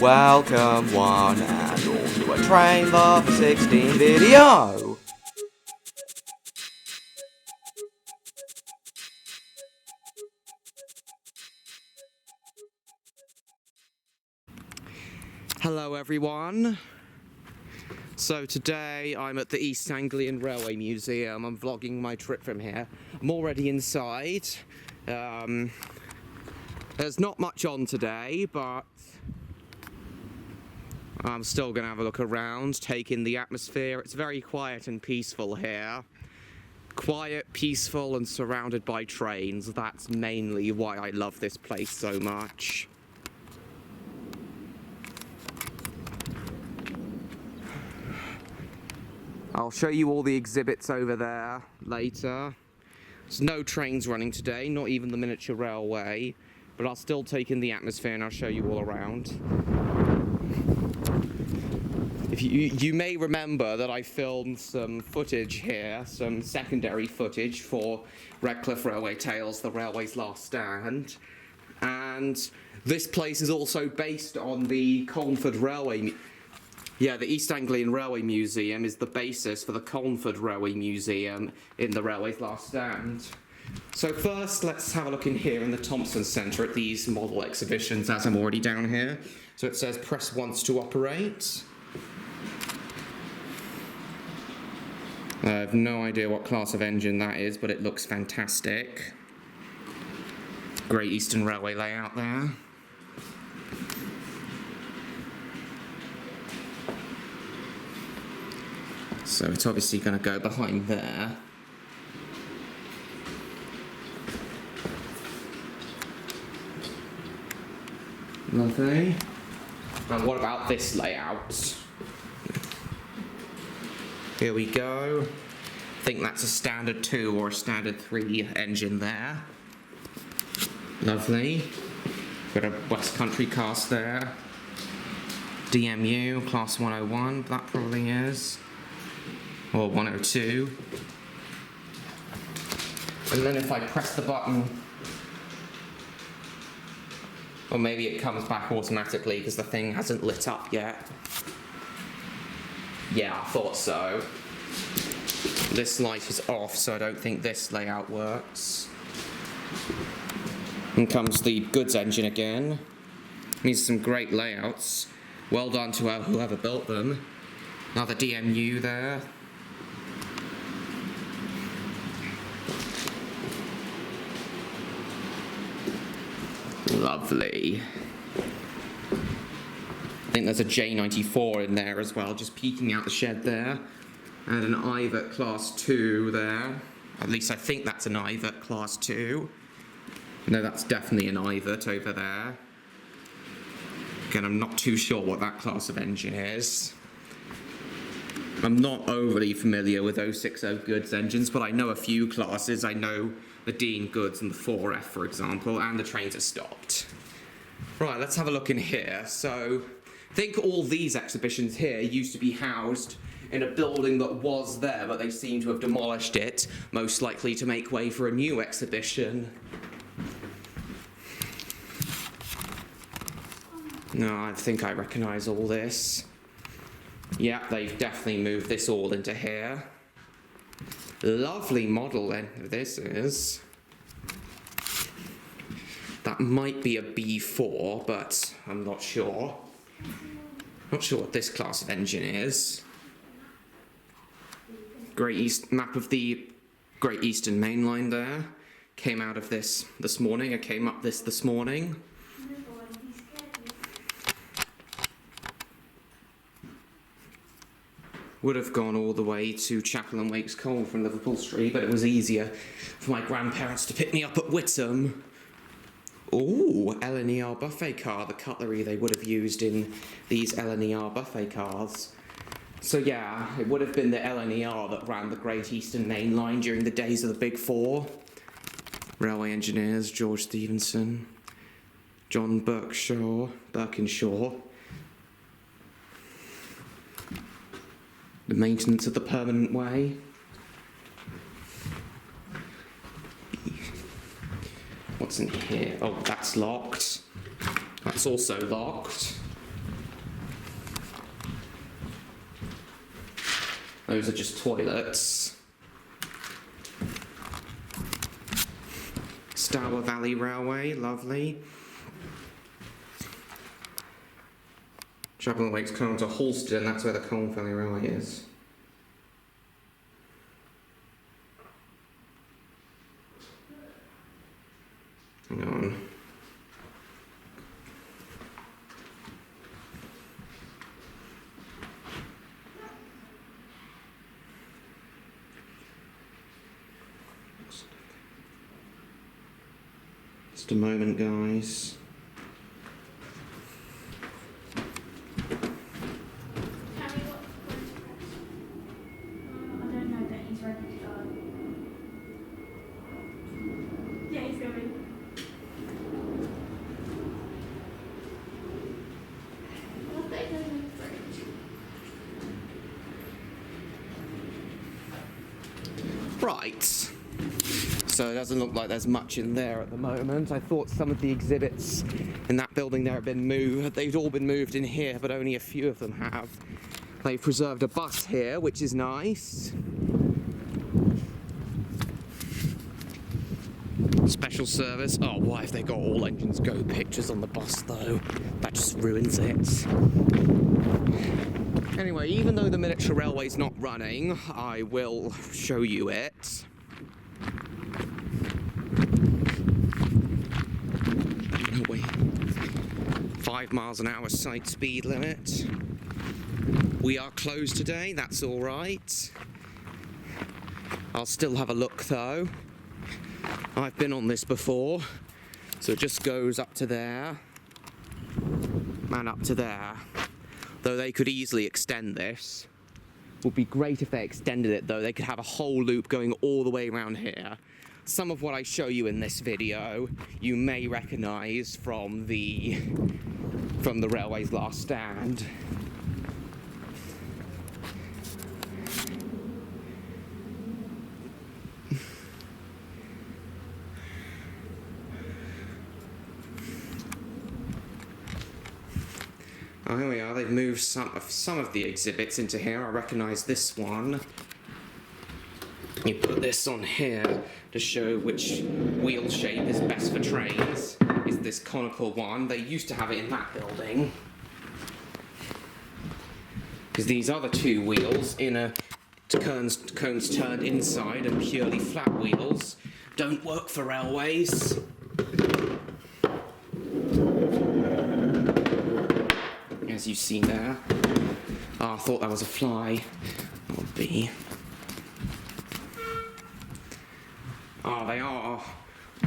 Welcome one and all to a Train Love 16 video. Hello everyone. So today I'm at the East Anglian Railway Museum. I'm vlogging my trip from here. I'm already inside. There's not much on today, but I'm still going to have a look around, take in the atmosphere. It's very quiet and peaceful here. Quiet, peaceful, and surrounded by trains. That's mainly why I love this place so much. I'll show you all the exhibits over there later. There's no trains running today, not even the miniature railway, but I'll still take in the atmosphere and I'll show you all around. If you may remember that I filmed some footage here, some secondary footage for Redcliffe Railway Tales, the railway's last stand. And this place is also based on the Colnford Railway. Yeah, the East Anglian Railway Museum is the basis for the Colnford Railway Museum in the railway's last stand. So first, let's have a look in here in the Thompson Centre at these model exhibitions, as I'm already down here. So it says press once to operate. I have no idea what class of engine that is, but it looks fantastic. Great Eastern Railway layout there. So it's obviously going to go behind there. Lovely. And what about this layout? Here we go. I think that's a standard 2 or a standard 3 engine there. Lovely. Got a West Country cast there. DMU, class 101, that probably is. Or 102. And then if I press the button, or maybe it comes back automatically because the thing hasn't lit up yet. Yeah, I thought so. This light is off, so I don't think this layout works. In comes the goods engine again. These are some great layouts. Well done to whoever built them. Another DMU there. Lovely. I think there's a J94 in there as well, just peeking out the shed there. And an Ivet class 2 there. At least I think that's an Ivet class 2. No, that's definitely an Ivet over there. Again, I'm not too sure what that class of engine is. I'm not overly familiar with 060 goods engines, but I know a few classes. I know the Dean goods and the 4F, for example, and the trains are stopped. Right, let's have a look in here. So, I think all these exhibitions here used to be housed in a building that was there, but they seem to have demolished it, most likely to make way for a new exhibition. No, I think I recognise all this. Yeah, they've definitely moved this all into here. Lovely model then, this is. That might be a B4, but I'm not sure. Not sure what this class of engine is. Map of the Great Eastern Main Line there. Came out of this morning. I came up this morning. Would have gone all the way to Chapel and Wakes Cole from Liverpool Street, but it was easier for my grandparents to pick me up at Whittam. Ooh, L&ER buffet car, the cutlery they would have used in these L&ER buffet cars. So yeah, it would have been the L&ER that ran the Great Eastern Main Line during the days of the Big Four. Railway engineers, George Stephenson, John Birkinshaw. The maintenance of the permanent way. What's in here? Oh, that's locked. That's also locked. Those are just toilets. Stour Valley Railway, lovely. Chapel Wake's come to Halsted, and that's where the Colne Valley Railway is. Hang on. Just a moment, guys. Right, so it doesn't look like there's much in there at the moment. I thought some of the exhibits in that building there had been moved. They've all been moved in here, but only a few of them have. They've preserved a bus here, which is nice. Special service. Oh, why have they got all engines go pictures on the bus though? That just ruins it. Anyway, even though the miniature railway's not running, I will show you it. No way. 5 miles an hour side speed limit. We are closed today, that's alright. I'll still have a look though. I've been on this before, so it just goes up to there and up to there. Though they could easily extend this. Would be great if they extended it though. They could have a whole loop going all the way around here. Some of what I show you in this video you may recognise from the railway's last stand. Oh, here we are. They've moved some of the exhibits into here. I recognise this one. You put this on here to show which wheel shape is best for trains. Is this conical one. They used to have it in that building. Because these other two wheels, cones turned inside and purely flat wheels, don't work for railways. As you see there. Oh, I thought that was a fly. That would be. Oh, they are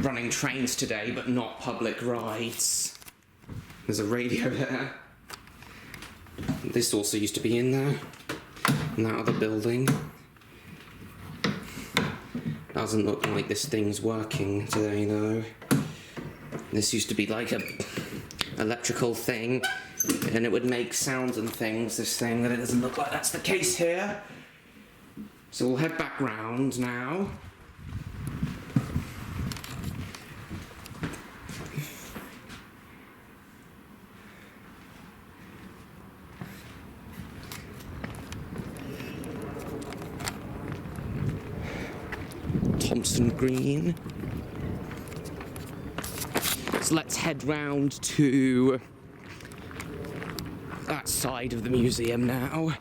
running trains today, but not public rides. There's a radio there. This also used to be in there. In that other building. Doesn't look like this thing's working today, though. This used to be like a electrical thing. And it would make sounds and things, this thing, but it doesn't look like that's the case here. So we'll head back round now. Thompson Green. So let's head round to that side of the museum now.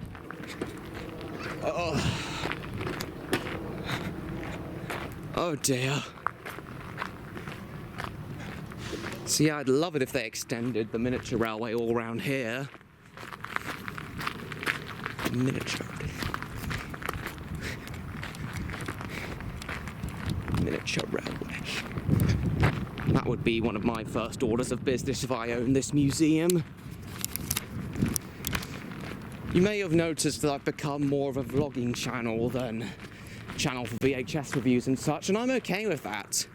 Oh dear. See, I'd love it if they extended the miniature railway all around here. Miniature railway. That would be one of my first orders of business if I owned this museum. You may have noticed that I've become more of a vlogging channel than a channel for VHS reviews and such, and I'm okay with that.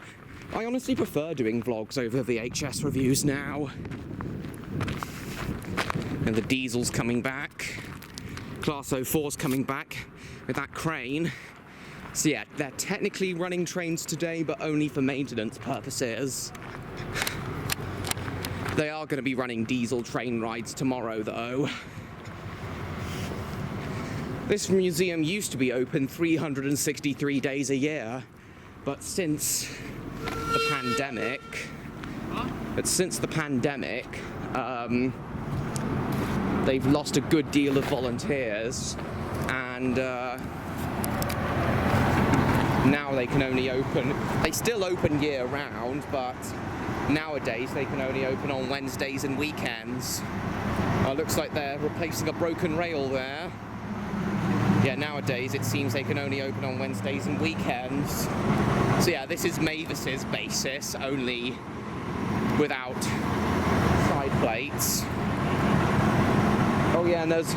I honestly prefer doing vlogs over VHS reviews now. And the diesel's coming back. Class 04's coming back with that crane. So yeah, they're technically running trains today, but only for maintenance purposes. They are going to be running diesel train rides tomorrow, though. This museum used to be open 363 days a year, but since the pandemic, they've lost a good deal of volunteers, and now they can only open, they still open year round, but nowadays they can only open on Wednesdays and weekends. Looks like they're replacing a broken rail there. Yeah, nowadays it seems they can only open on Wednesdays and weekends. So yeah, this is Mavis's basis, only without side plates. Oh yeah, and there's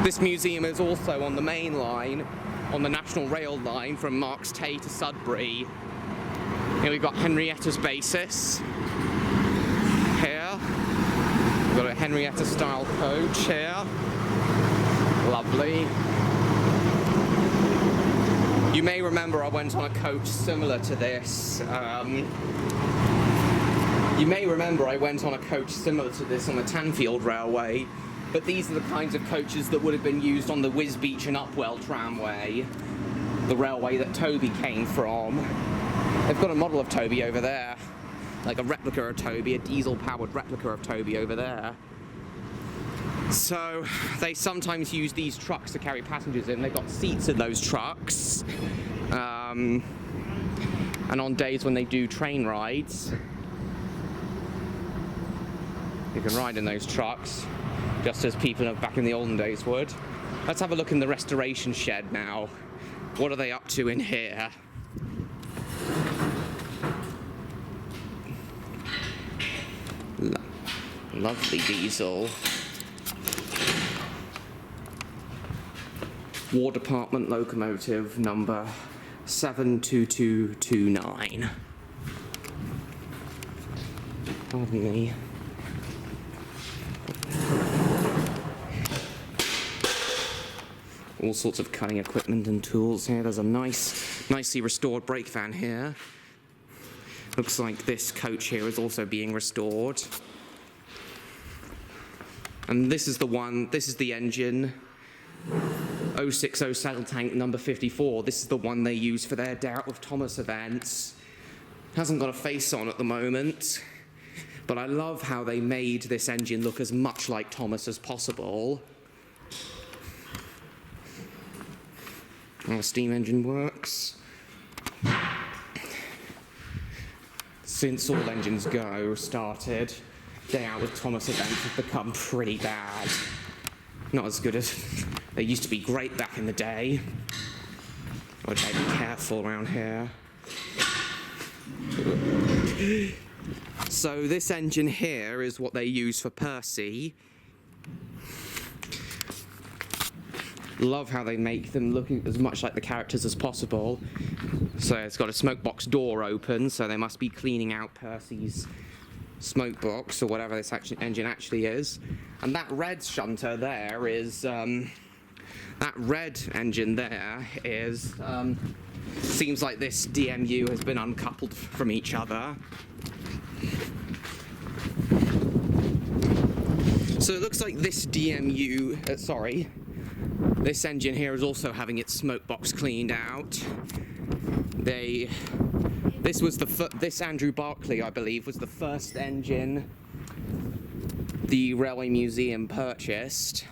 this museum is also on the main line, on the National Rail line from Marks Tey to Sudbury. Here we've got Henrietta's basis. Here we've got a Henrietta style coach here. Lovely. You may remember I went on a coach similar to this. You may remember I went on a coach similar to this on the Tanfield Railway, but these are the kinds of coaches that would have been used on the Wisbeach and Upwell tramway, the railway that Toby came from. They've got a model of Toby over there, like a replica of Toby, a diesel-powered replica of Toby over there. So they sometimes use these trucks to carry passengers in. They've got seats in those trucks. And on days when they do train rides, you can ride in those trucks, just as people back in the olden days would. Let's have a look in the restoration shed now. What are they up to in here? Lovely diesel. War Department locomotive number 72229. Pardon me. All sorts of cutting equipment and tools here. There's a nicely restored brake van here. Looks like this coach here is also being restored. And this is the engine. 060 saddle tank number 54. This is the one they use for their Day Out with Thomas events. Hasn't got a face on at the moment, but I love how they made this engine look as much like Thomas as possible. How a steam engine works. Since All Engines Go started, Day Out with Thomas events have become pretty bad. Not as good as they used to be. Great back in the day. Gotta be careful around here. So this engine here is what they use for Percy. Love how they make them look as much like the characters as possible. So it's got a smoke box door open, so they must be cleaning out Percy's smoke box or whatever this engine actually is. And that red shunter there is that red engine there is seems like this DMU has been uncoupled from each other. So it looks like this DMU this engine here is also having its smoke box cleaned out. This Andrew Barclay, I believe, was the first engine the Railway Museum purchased,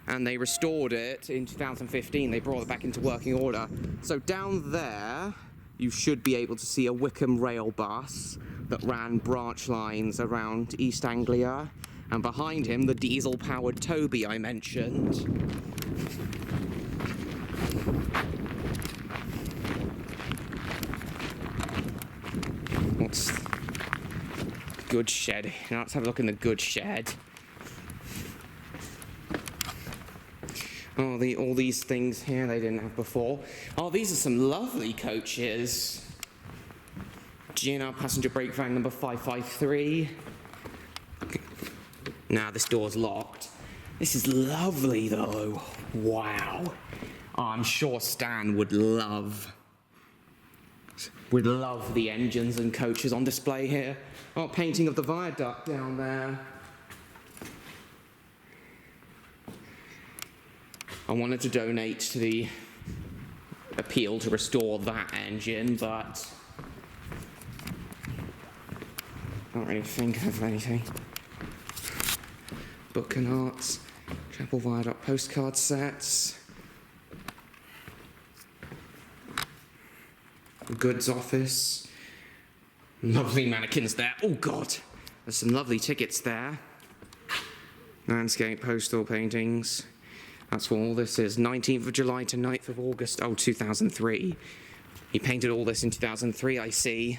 and they restored it in 2015. They brought it back into working order. So down there, you should be able to see a Wickham rail bus that ran branch lines around East Anglia, and behind him, the diesel-powered Toby I mentioned. What's goods shed? Now let's have a look in the goods shed. Oh, all these things here they didn't have before. Oh, these are some lovely coaches. GNR passenger brake van number 553. Now this door's locked. This is lovely though. Wow. Oh, I'm sure Stan would love the engines and coaches on display here. Oh, painting of the viaduct down there. I wanted to donate to the appeal to restore that engine, but I don't really think of anything. Book and Arts, Chapel Viaduct postcard sets, goods office, lovely mannequins there. Oh God, there's some lovely tickets there. Landscape postal paintings. That's what all this is. 19th of July to 9th of August. Oh, 2003. He painted all this in 2003, I see.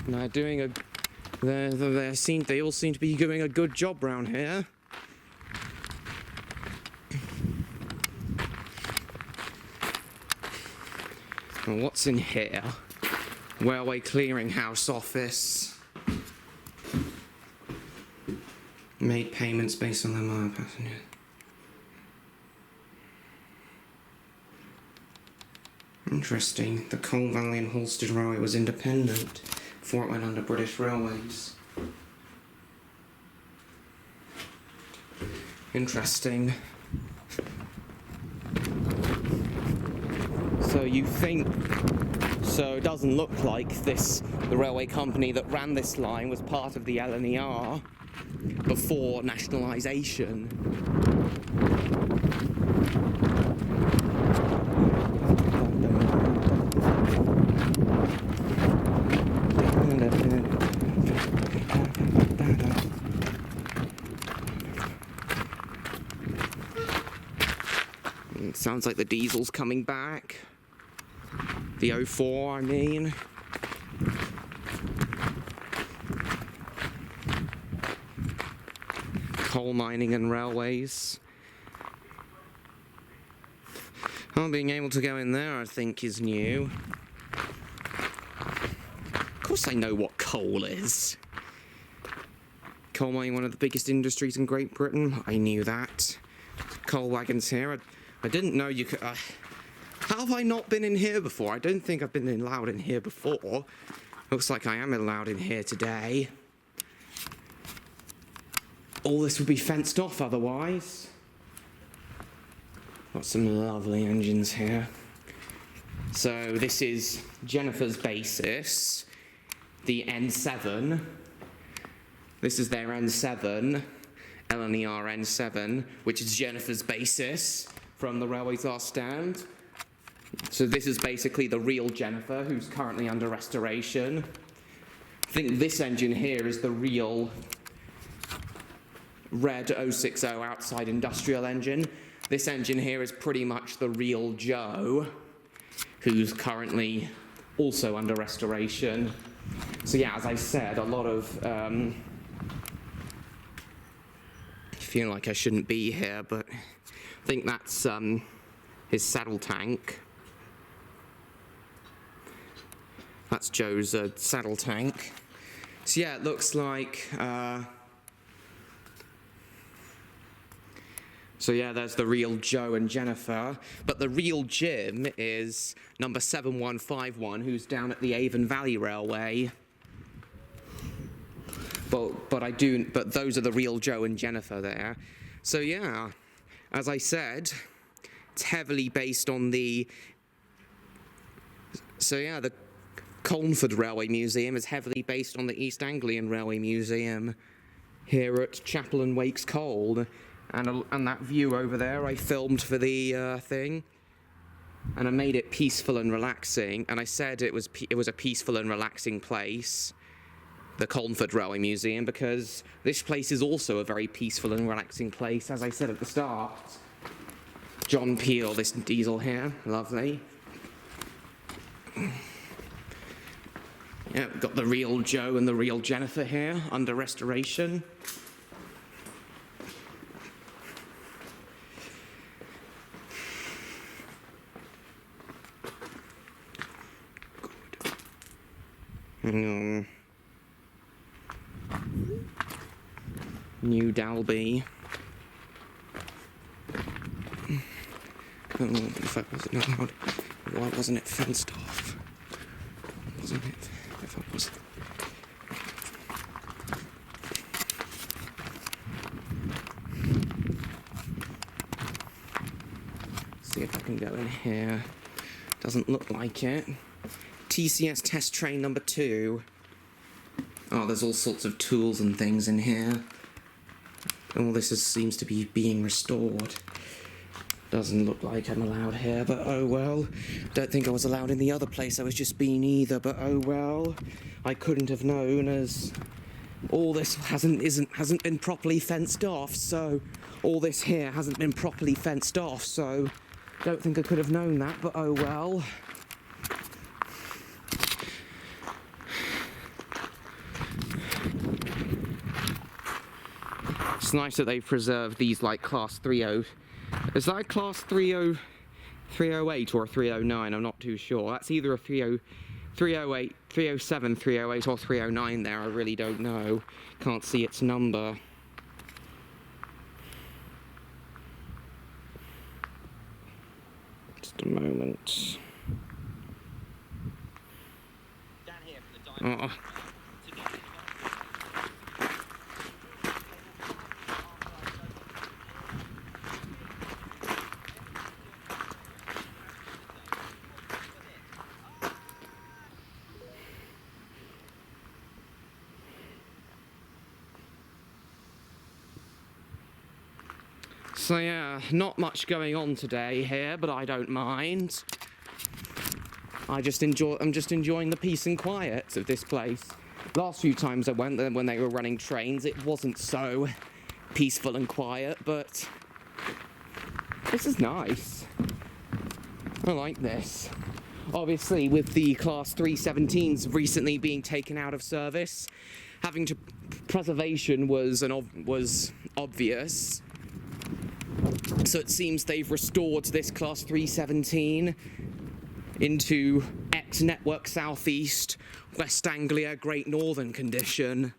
They're doing a... They all seem to be doing a good job round here. And what's in here? Railway Clearinghouse Office. Made payments based on the amount of passengers. Interesting. The Coal Valley and Halstead Railway was independent before it went under British Railways. Interesting. So you think... So it doesn't look like the railway company that ran this line was part of the LNER before nationalisation. It sounds like the diesel's coming back. The 04, I mean. Coal mining and railways. Oh, being able to go in there, I think, is new. Of course I know what coal is. Coal mining, one of the biggest industries in Great Britain. I knew that. Coal wagons here. I didn't know you could... how have I not been in here before? I don't think I've been allowed in here before. Looks like I am allowed in here today. All this would be fenced off otherwise. Got some lovely engines here. So this is Jennifer's basis, the N7. This is their N7, LNER N7, which is Jennifer's basis from the Railways Last Stand. So this is basically the real Jennifer, who's currently under restoration. I think this engine here is the real red 060 outside industrial engine. This engine here is pretty much the real Joe, who's currently also under restoration. So yeah, as I said, a lot of... I feel like I shouldn't be here, but I think that's his saddle tank. That's Joe's saddle tank. So yeah, it looks like... So yeah, there's the real Joe and Jennifer. But the real Jim is number 7151, who's down at the Avon Valley Railway. But those are the real Joe and Jennifer there. So yeah, as I said, it's heavily based on the... So yeah, the Colnford Railway Museum is heavily based on the East Anglian Railway Museum here at Chapel and Wakes Cold. And that view over there I filmed for the thing, and I made it peaceful and relaxing, and I said it was a peaceful and relaxing place, the Colnford Railway Museum, because this place is also a very peaceful and relaxing place, as I said at the start. John Peel, this diesel here, lovely. Yeah, we've got the real Joe and the real Jennifer here, under restoration. New Dalby. Oh, in fact, was it not allowed? Why wasn't it fenced off? Wasn't it? If I was... can go in here. Doesn't look like it. TCS test train number 2. Oh, there's all sorts of tools and things in here. All this seems to be being restored. Doesn't look like I'm allowed here, but oh well. Don't think I was allowed in the other place I was just been either, but oh well. I couldn't have known, as all this hasn't been properly fenced off, so all this here hasn't been properly fenced off, so don't think I could have known that, but oh well. It's nice that they've preserved these like class 30. Is that a class 308 or a 309? I'm not too sure. That's either a 308, 307, 308 or 309 there. I really don't know. Can't see its number. Just a moment. Down here for the diamond. So yeah, not much going on today here, but I don't mind. I'm just enjoying the peace and quiet of this place. Last few times I went there when they were running trains, it wasn't so peaceful and quiet, but this is nice. I like this. Obviously, with the class 317s recently being taken out of service, having to preservation was obvious. So it seems they've restored this class 317 into ex-Network Southeast, West Anglia, Great Northern condition.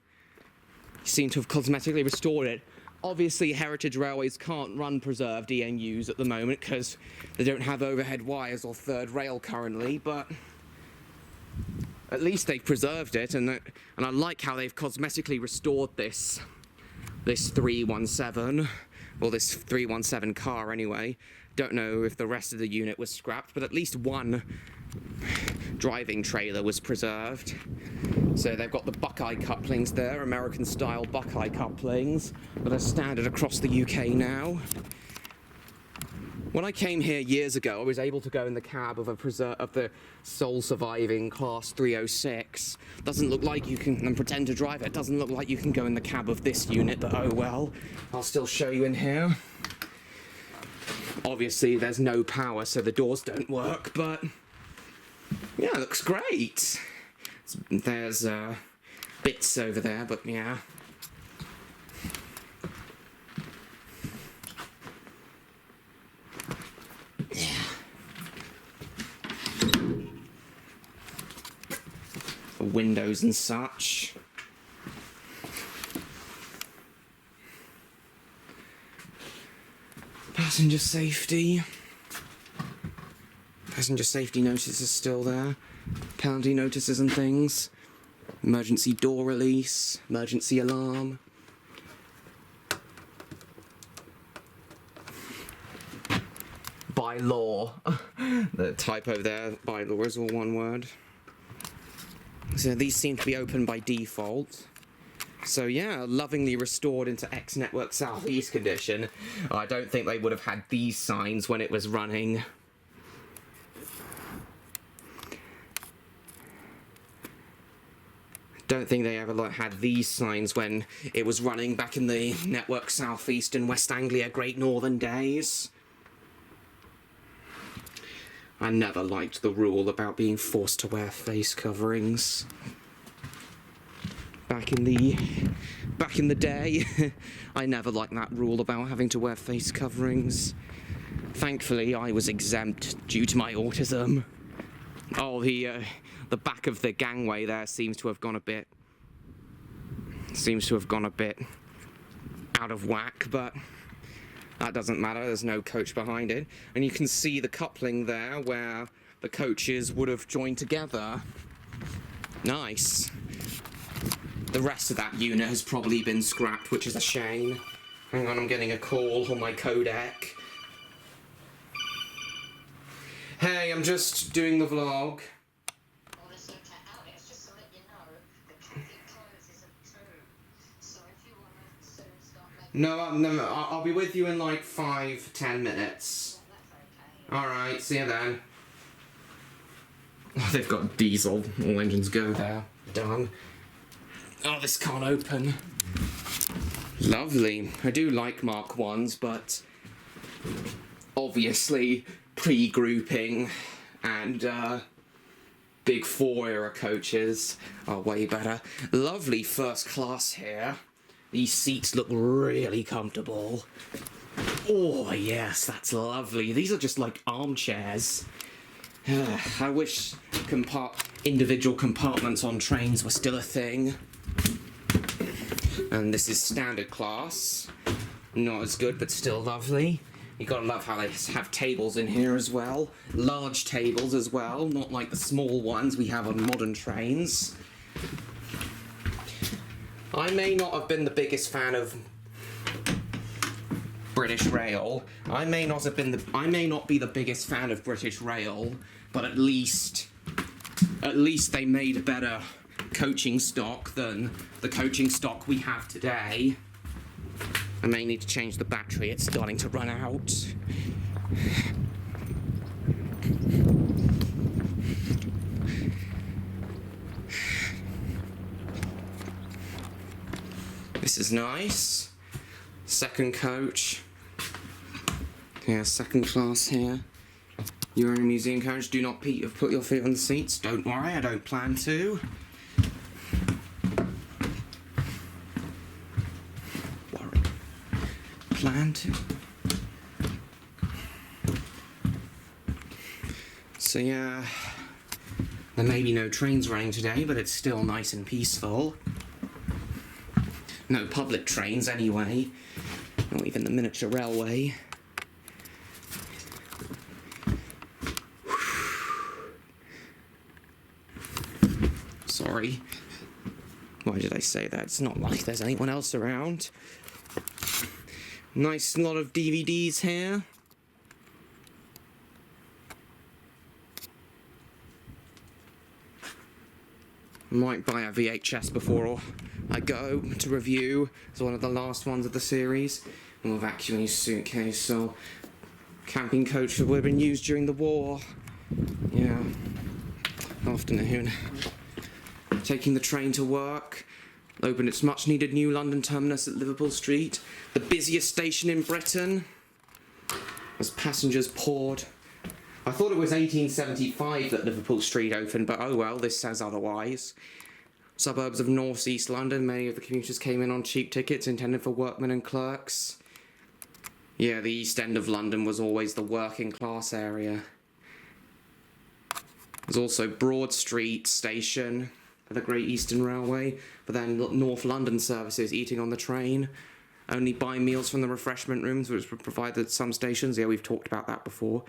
Seem to have cosmetically restored it. Obviously, Heritage Railways can't run preserved ENUs at the moment because they don't have overhead wires or third rail currently, but at least they've preserved it, and I like how they've cosmetically restored this 317. Well, this 317 car anyway. Don't know if the rest of the unit was scrapped, but at least one driving trailer was preserved. So they've got the Buckeye couplings there, American-style Buckeye couplings, that are standard across the UK now. When I came here years ago, I was able to go in the cab of the sole surviving Class 306. Doesn't look like you can, and pretend to drive it. Doesn't look like you can go in the cab of this unit, but oh well. I'll still show you in here. Obviously, there's no power, so the doors don't work, but yeah, it looks great. There's bits over there, but yeah. Windows and such. Passenger safety. Passenger safety notices still there. Penalty notices and things. Emergency door release. Emergency alarm. By law. The typo there, by law, is all one word. So these seem to be open by default. So yeah, lovingly restored into ex-Network Southeast condition. I don't think they would have had these signs when it was running. Don't think they ever had these signs when it was running back in the Network Southeast and West Anglia Great Northern days. I never liked the rule about being forced to wear face coverings. Back in the day, I never liked that rule about having to wear face coverings. Thankfully, I was exempt due to my autism. Oh, the back of the gangway there seems to have gone a bit out of whack, but that doesn't matter, there's no coach behind it. And you can see the coupling there where the coaches would have joined together. Nice. The rest of that unit has probably been scrapped, which is a shame. Hang on, I'm getting a call on my codec. Hey, I'm just doing the vlog. Well, it's okay. Alex, just to let you know, the cafe closes at 2. So if you want to soon start making... No, I'll be with you in like 5-10 minutes. Yeah, that's okay. Alright, see you then. Oh, they've got diesel. All engines go there. Done. Oh, this can't open. Lovely. I do like Mark 1s, but obviously pre-grouping and big 4 era coaches are way better. Lovely first class here. These seats look really comfortable. Oh yes, that's lovely. These are just like armchairs. I wish individual compartments on trains were still a thing. And this is standard class. Not as good, but still lovely. You gotta love how they have tables in here as well. Large tables as well, not like the small ones we have on modern trains. I may not have been the biggest fan of British Rail. I may not be the biggest fan of British Rail, but at least they made a better coaching stock than the coaching stock we have today. I may need to change the battery, it's starting to run out. This is nice. Second coach. Yeah, second class here. You're in a museum coach, do not put your feet on the seats. Don't worry, I don't plan to. Plan to. So yeah, there may be no trains running today, but it's still nice and peaceful. No public trains anyway, not even the miniature railway. Sorry. Why did I say that? It's not like there's anyone else around. Nice lot of DVDs here. Might buy a VHS before I go to review. It's one of the last ones of the series. And we'll vacuum his suitcase, so camping coach that would have been used during the war. Yeah. Afternoon. Taking the train to work. Opened its much needed new London terminus at Liverpool Street, the busiest station in Britain, as passengers poured. I thought it was 1875 that Liverpool Street opened, but oh well, this says otherwise. Suburbs of North East London, many of the commuters came in on cheap tickets intended for workmen and clerks. Yeah, the East End of London was always the working class area. There's also Broad Street Station for the Great Eastern Railway, but then North London services eating on the train. Only buy meals from the refreshment rooms, which were provided at some stations. Yeah, we've talked about that before.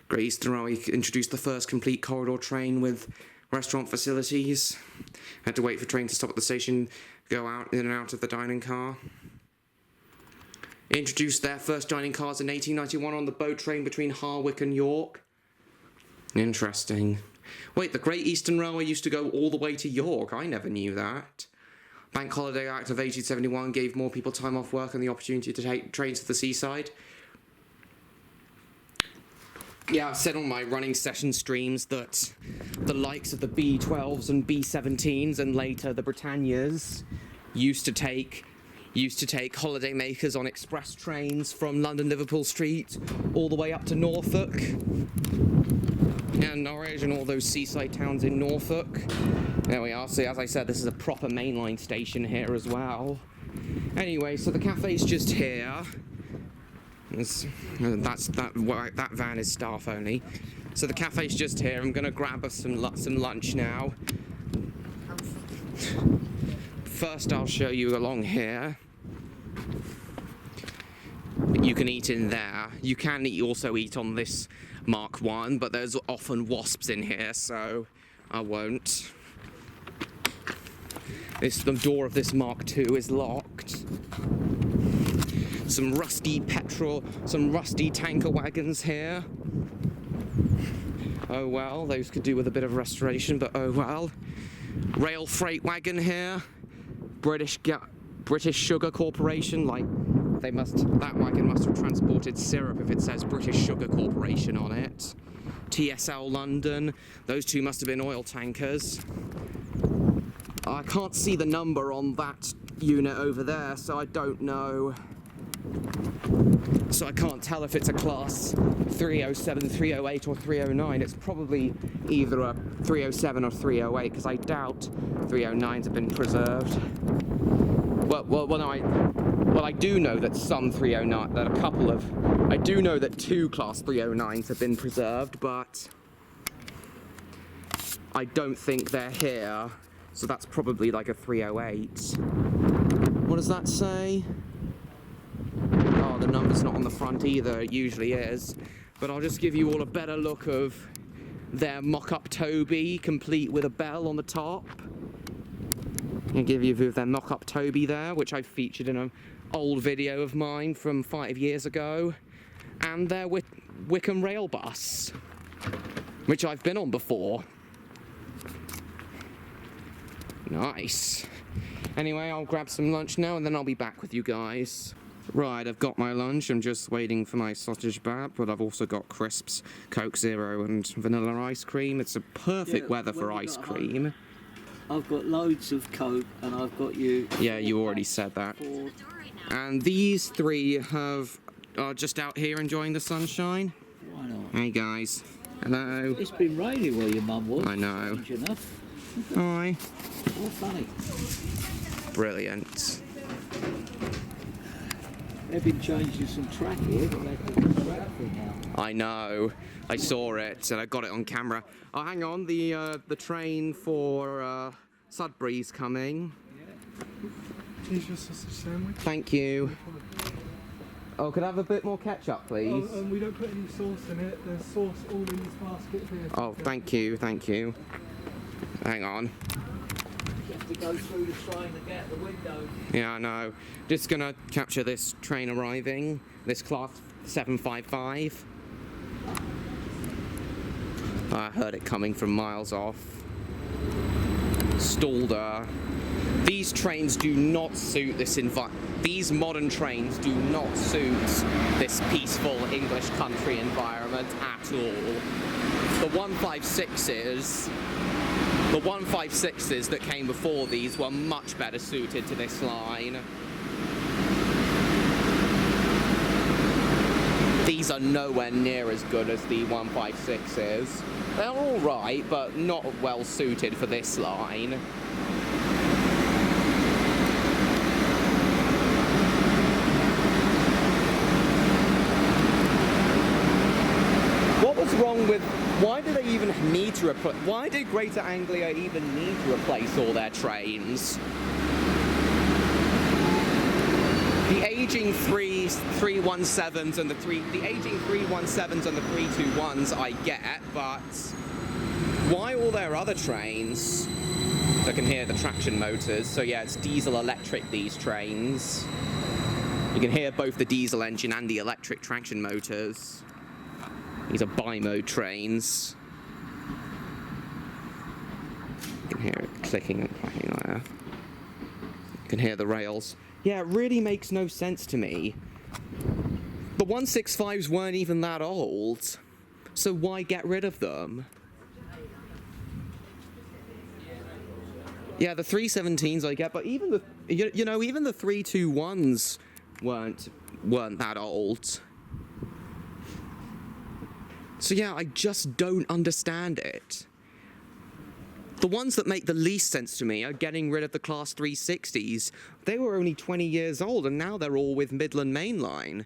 Great Eastern Railway introduced the first complete corridor train with restaurant facilities. Had to wait for trains to stop at the station, go out in and out of the dining car. Introduced their first dining cars in 1891 on the boat train between Harwich and York. Interesting. Wait, the Great Eastern Railway used to go all the way to York. I never knew that. Bank Holiday Act of 1871 gave more people time off work and the opportunity to take trains to the seaside. Yeah, I've said on my running session streams that the likes of the B12s and B17s and later the Britannias used to take holiday makers on express trains from London Liverpool Street all the way up to Norfolk and Norwich and all those seaside towns in Norfolk. There we are. So as I said, this is a proper mainline station here as well. Anyway, so the cafe's just here. That van is staff only. So the cafe's just here. I'm gonna grab us some lunch now. First, I'll show you along here. You can eat in there. You can also eat on this Mark 1, but there's often wasps in here, so I won't. The door of this Mark 2 is locked. Some rusty tanker wagons here. Oh well, those could do with a bit of restoration, but oh well. Rail freight wagon here. British Sugar Corporation, like that wagon must have transported syrup if it says British Sugar Corporation on it. TSL London, those two must have been oil tankers. I can't see the number on that unit over there, so I don't know. So I can't tell if it's a class 307, 308 or 309. It's probably either a 307 or 308, because I doubt 309s have been preserved. Well, I do know that some 309, that a couple of, I do know that 2 class 309s have been preserved, but I don't think they're here, so that's probably like a 308. What does that say? Oh, the number's not on the front either, it usually is. But I'll just give you all a better look of their mock-up Toby, complete with a bell on the top. I'll give you a view of their mock-up Toby there, which I featured in an old video of mine from 5 years ago. And their Wickham rail bus, which I've been on before. Nice. Anyway, I'll grab some lunch now and then I'll be back with you guys. Right, I've got my lunch. I'm just waiting for my sausage bat, but I've also got crisps, Coke Zero and vanilla ice cream. It's a perfect weather for ice cream. I've got loads of Coke and I've got you... Yeah, you already said that. And these three are just out here enjoying the sunshine. Why not? Hey guys. Hello. It's been raining where your mum was. I know. Strange enough. Hi. All funny. Brilliant. They've been changing some track here, but they've got the track thing now. I know. I saw it and I got it on camera. Oh, hang on. The train for Sudbury's coming. Here's your sausage sandwich. Thank you. Oh, could I have a bit more ketchup, please? Oh, we don't put any sauce in it. There's sauce all in this basket here. Oh, thank you, thank you. Hang on. You have to go through the train and get out the window. Yeah, I know. Just gonna capture this train arriving. This class 755. I heard it coming from miles off. Stalder. These trains do not suit this These modern trains do not suit this peaceful English country environment at all. The 156s that came before these were much better suited to this line. These are nowhere near as good as the 156s. They're alright, but not well suited for this line. What was wrong with... Why do they even need to replace... Why did Greater Anglia even need to replace all their trains? The aging 317s and the aging 317s and the 321s I get, but why all their other trains? I can hear the traction motors, so yeah, it's diesel electric, these trains. You can hear both the diesel engine and the electric traction motors. These are bi-mode trains. You can hear it clicking and clacking like that. You can hear the rails. Yeah, it really makes no sense to me. The 165s weren't even that old, so why get rid of them? Yeah, the 317s I get, but even the even the 321s weren't that old. So yeah, I just don't understand it. The ones that make the least sense to me are getting rid of the Class 360s. They were only 20 years old, and now they're all with Midland Main Line.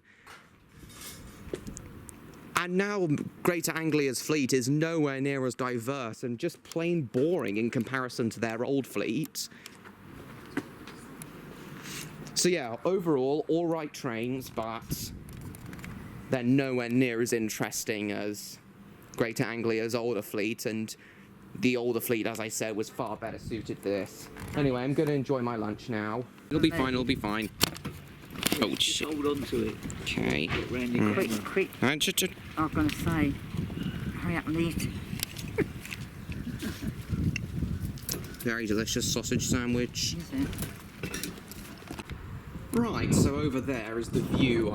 And now Greater Anglia's fleet is nowhere near as diverse and just plain boring in comparison to their old fleet. So yeah, overall, all right trains, but they're nowhere near as interesting as Greater Anglia's older fleet, and the older fleet, as I said, was far better suited to this. Anyway, I'm going to enjoy my lunch now. It'll be fine, it'll be fine. Oh, Just shit. hold on to it. Okay. Get round the corner. Quick. I was going to say, hurry up and eat. Very delicious sausage sandwich. Is it? Right, so over there is the view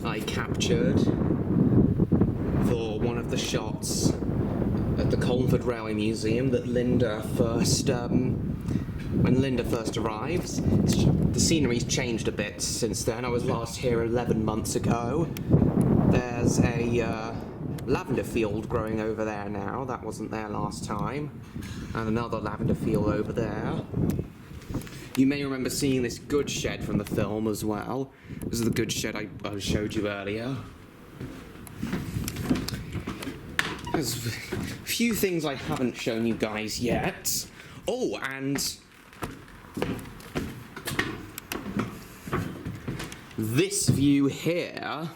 I captured for one of the shots at the Colnford Railway Museum that Linda first, when Linda first arrives. The scenery's changed a bit since then. I was last here 11 months ago. There's a lavender field growing over there now. That wasn't there last time. And another lavender field over there. You may remember seeing this goods shed from the film as well. This is the goods shed I showed you earlier. There's a few things I haven't shown you guys yet. Oh, and this view here,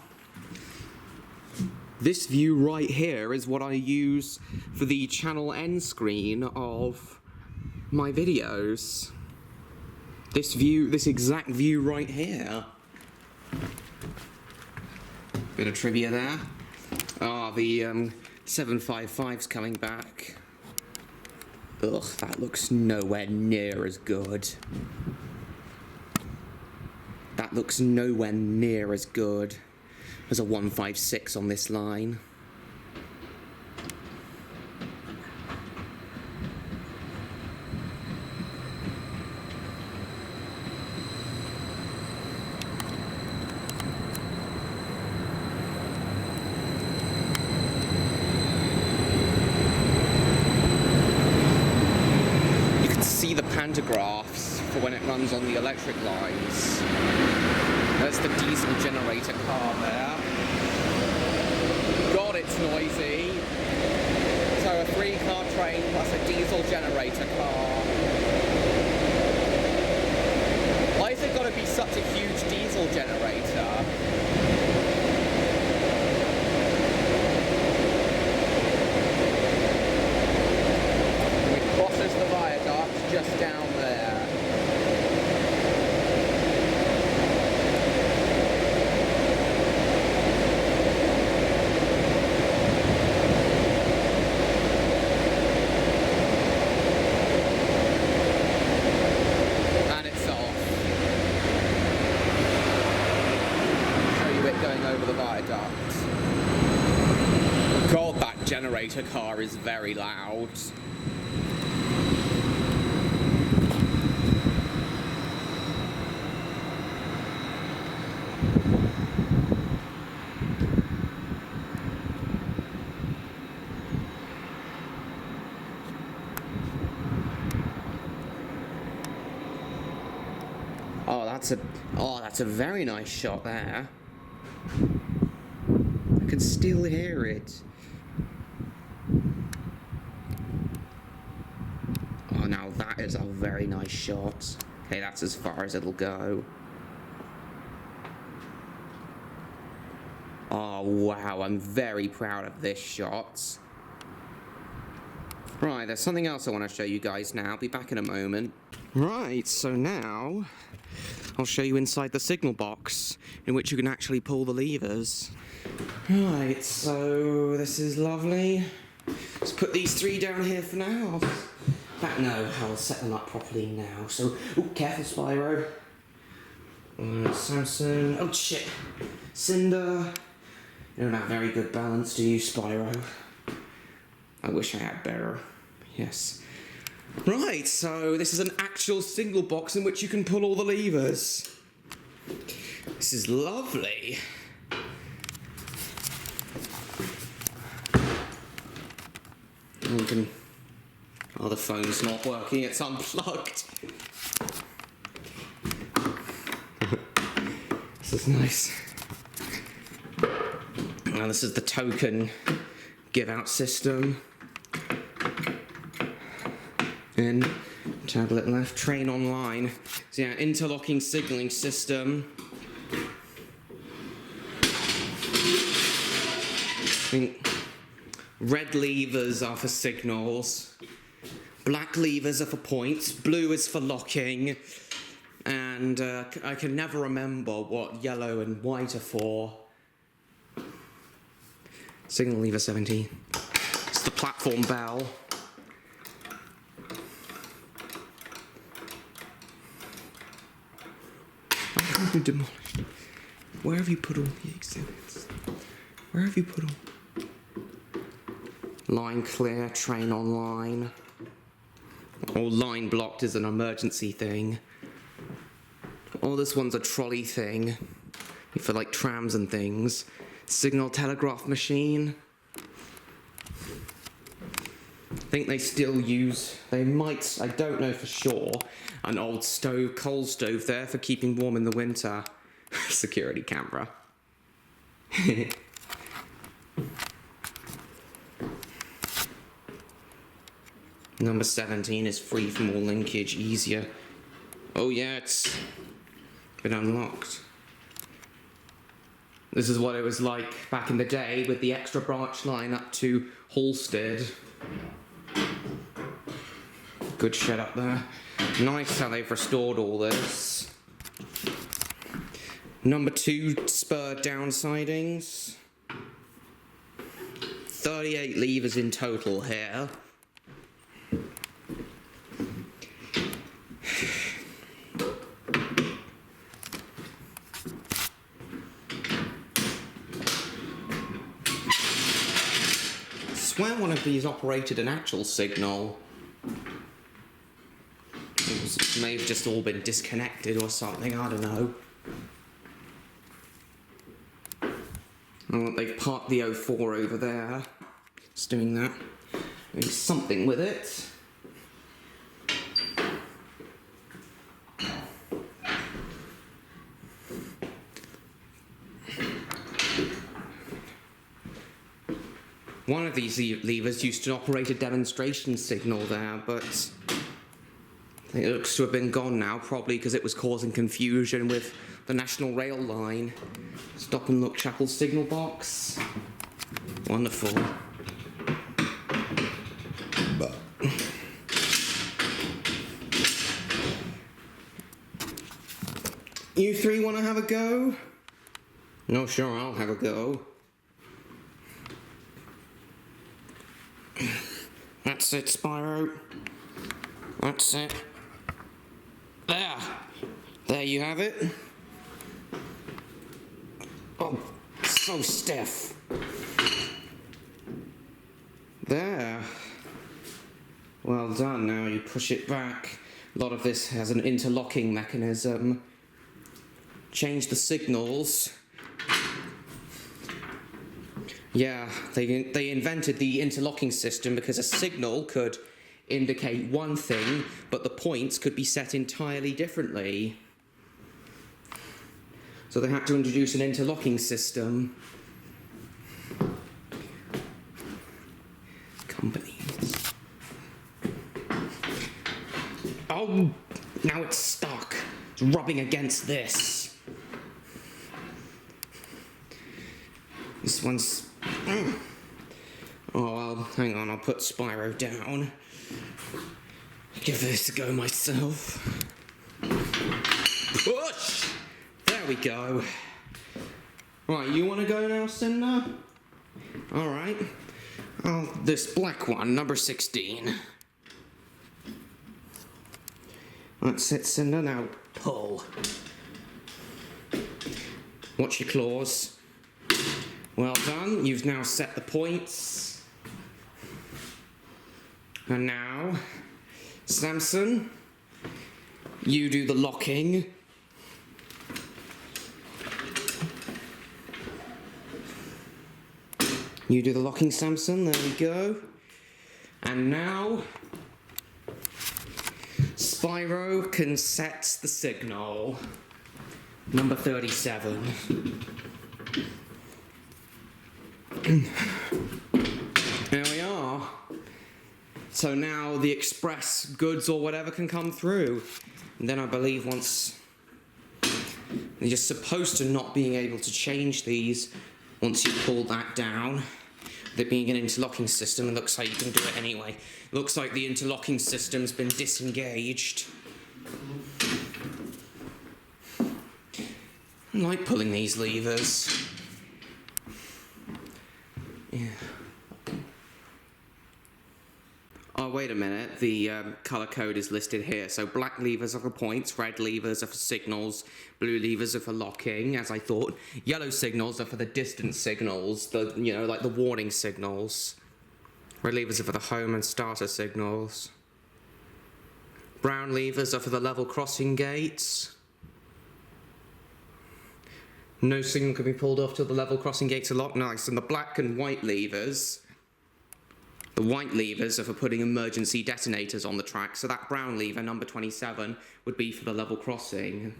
this view right here is what I use for the channel end screen of my videos. This view, this exact view right here. Bit of trivia there. Ah, the 755's coming back. Ugh, that looks nowhere near as good. That looks nowhere near as good as a 156 on this line. See the pantographs for when it runs on the electric lines. There's the diesel generator car there. God, it's noisy. So a 3-car train plus a diesel generator car. Why has it got to be such a huge diesel generator? Crosses the viaduct just down there. And it's off. Show you it going over the viaduct. God, that generator car is very loud. That's a very nice shot there. I can still hear it. Oh, now that is a very nice shot. Okay, that's as far as it'll go. Oh, wow, I'm very proud of this shot. Right, there's something else I want to show you guys now. I'll be back in a moment. Right, so now I'll show you inside the signal box, in which you can actually pull the levers. Right, so this is lovely. Let's put these 3 down here for now. In fact, no, I'll set them up properly now. So, oh, careful, Spyro. Samson. Oh, shit. Cinder. You don't have very good balance, do you, Spyro? I wish I had better. Yes. Right, so this is an actual signal box in which you can pull all the levers. This is lovely. And you can... Oh, the phone's not working, it's unplugged. This is nice. Now this is the token give-out system. In tablet left, train online. So yeah, interlocking signalling system. I think red levers are for signals, black levers are for points, blue is for locking, and I can never remember what yellow and white are for. Signal lever 17. It's the platform bell. You demolished. Where have you put all the exhibits? Where have you put all? Line clear, train online. Or line blocked is an emergency thing. Oh, this one's a trolley thing. For like trams and things. Signal telegraph machine. I think they still use, they might, I don't know for sure, an old stove, coal stove there for keeping warm in the winter. Security camera. Number 17 is free from all linkage, easier. Oh yeah, it's been unlocked. This is what it was like back in the day with the extra branch line up to Halstead. Good shed up there. Nice how they've restored all this. Number 2 spur downsidings. 38 levers in total here. I swear one of these operated an actual signal. It may have just all been disconnected or something, I don't know. Oh, they've parked the 04 over there. It's doing that. Maybe something with it. One of these levers used to operate a demonstration signal there, but I think it looks to have been gone now, probably because it was causing confusion with the National Rail line. Stop and look Chapel signal box. Wonderful. You three want to have a go? No, sure, I'll have a go. That's it, Spyro. That's it. There. There you have it. Oh, so stiff. There. Well done. Now you push it back. A lot of this has an interlocking mechanism. Change the signals. Yeah, they invented the interlocking system because a signal could indicate one thing, but the points could be set entirely differently. So they had to introduce an interlocking system. Companies. Oh, now it's stuck. It's rubbing against this. This one's... Oh, well, hang on, I'll put Spyro down. Give this a go myself. Push! There we go. Right, you want to go now, Cinder? Alright. Oh, this black one, number 16. That's it, Cinder. Now, pull. Watch your claws. Well done. You've now set the points. And now, Samson, you do the locking. You do the locking, Samson. There we go. And now, Spyro can set the signal. Number 37. There we are. So now the express goods or whatever can come through. And then I believe once... You're supposed to not being able to change these once you pull that down. With it being an interlocking system, it looks like you can do it anyway. Looks like the interlocking system's been disengaged. I like pulling these levers. Yeah. Oh, wait a minute. The colour code is listed here. So black levers are for points, red levers are for signals, blue levers are for locking, as I thought. Yellow signals are for the distance signals, like the warning signals. Red levers are for the home and starter signals. Brown levers are for the level crossing gates. No signal can be pulled off till the level crossing gates are locked. Nice. And the black and white levers, the white levers are for putting emergency detonators on the track. So that brown lever, number 27, would be for the level crossing.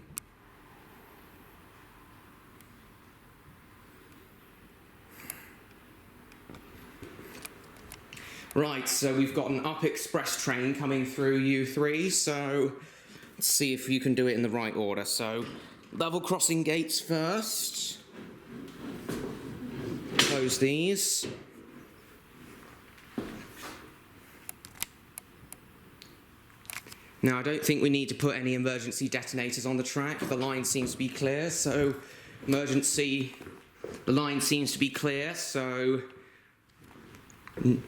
Right, so we've got an up express train coming through U3, so let's see if you can do it in the right order. So, level crossing gates first. Close these. Now, I don't think we need to put any emergency detonators on the track. The line seems to be clear, so the line seems to be clear, so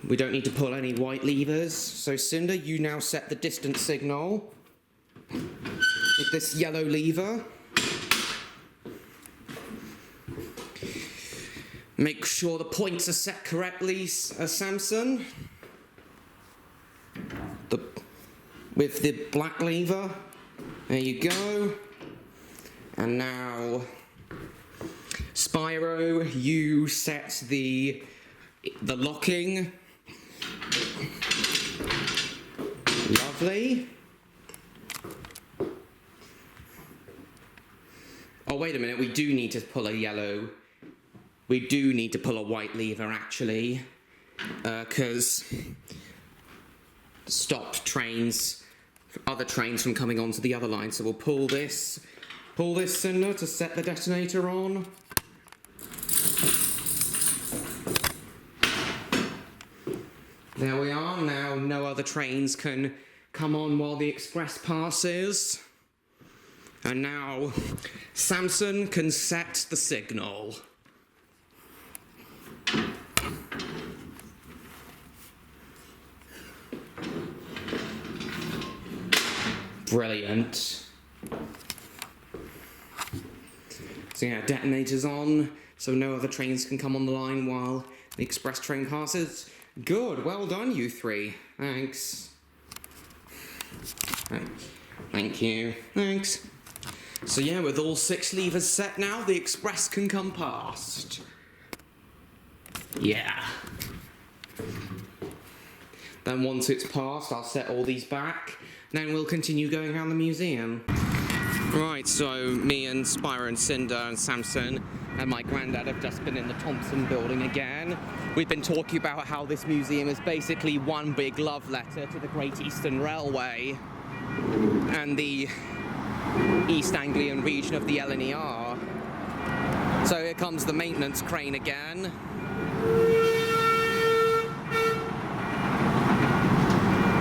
we don't need to pull any white levers. So Cinder, you now set the distance signal with this yellow lever. Make sure the points are set correctly, Samson. With the black lever. There you go. And now, Spyro, you set the locking. Lovely. Oh, wait a minute, we do need to pull a white lever, actually, because stop other trains from coming onto the other line. So we'll pull this Cinder, to set the detonator on. There we are. Now no other trains can come on while the express passes. And now Samson can set the signal. Brilliant. So yeah, detonator's on, so no other trains can come on the line while the express train passes. Good, well done, you three. Thanks. Thank you. Thanks. So yeah, with all 6 levers set now, the express can come past. Yeah. Then once it's passed, I'll set all these back. Then we'll continue going around the museum. Right, so me and Spyro and Cinder and Samson and my granddad have just been in the Thompson building again. We've been talking about how this museum is basically one big love letter to the Great Eastern Railway and the East Anglian region of the LNER. So here comes the maintenance crane again.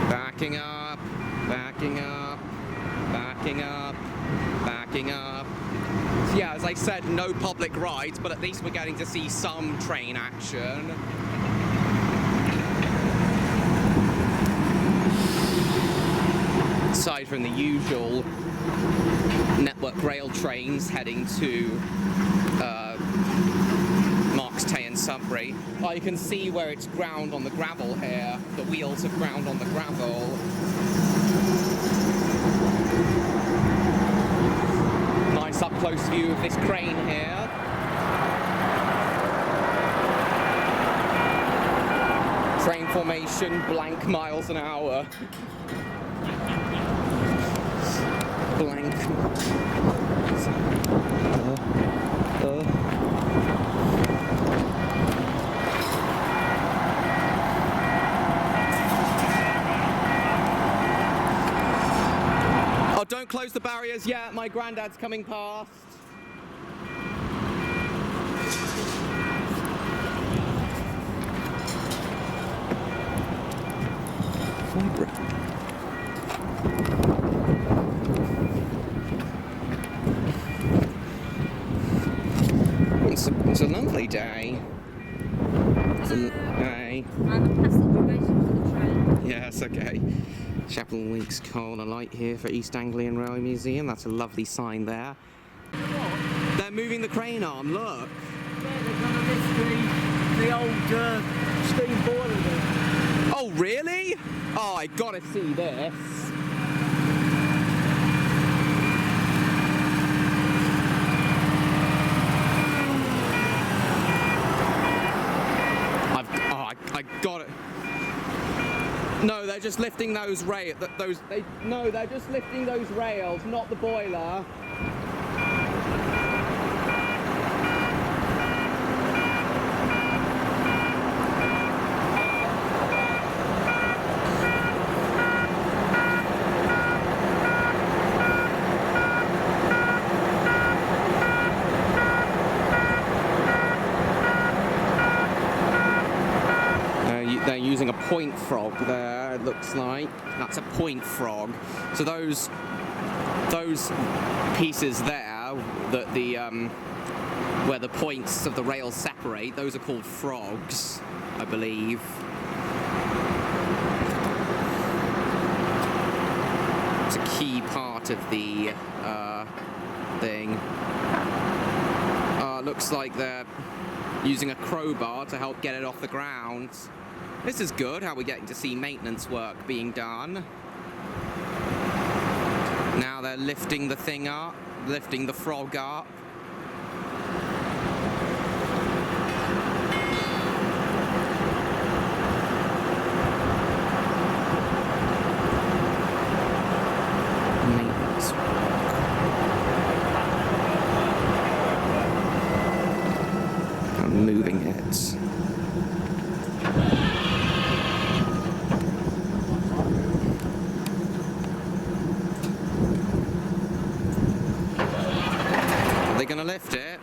Backing up, backing up, backing up, backing up. So yeah, as I said, no public rides, but at least we're getting to see some train action. Aside from the usual network rail trains heading to Marks Tay and Sudbury. Oh, you can see where it's ground on the gravel here. The wheels have ground on the gravel. Nice up close view of this crane here. Train formation, blank miles an hour. Blank. Oh, don't close the barriers yet. My granddad's coming past. It's a lovely day. It's a day. I'm a passenger waiting for the train. Yes, okay. Chapel Weeks Coal and Light here for East Anglian Railway Museum. That's a lovely sign there. They're moving the crane arm, look. Yeah, they're going to lift the old steam boiler there. Oh, really? Oh, I gotta see this. I got it. No, they're just lifting those they're just lifting those rails, not the boiler. They're using a point frog there, it looks like. That's a point frog. So those pieces there, that where the points of the rails separate, those are called frogs, I believe. It's a key part of the thing. Looks like they're using a crowbar to help get it off the ground. This is good, how we're getting to see maintenance work being done. Now they're lifting the thing up, lifting the frog up. Maintenance work. I'm moving it. They're gonna lift it.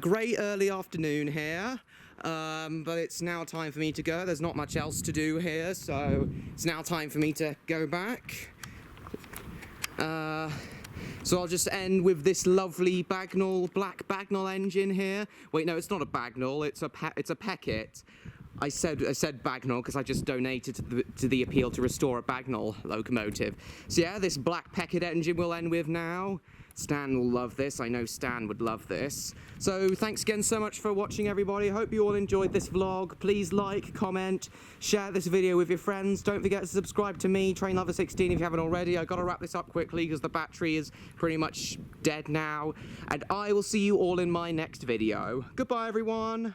great early afternoon here, but it's now time for me to go. There's not much else to do here, so it's now time for me to go back. So I'll just end with this lovely Bagnall, black Bagnall engine here. Wait, no, it's not a Bagnall, it's a Peckett. I said Bagnall because I just donated to the appeal to restore a Bagnall locomotive. So yeah, this black Peckett engine we'll end with now. Stan will love this. I know Stan would love this. So thanks again so much for watching, everybody. I hope you all enjoyed this vlog. Please like, comment, share this video with your friends. Don't forget to subscribe to me, Train Lover 16, if you haven't already. I've got to wrap this up quickly because the battery is pretty much dead now. And I will see you all in my next video. Goodbye, everyone.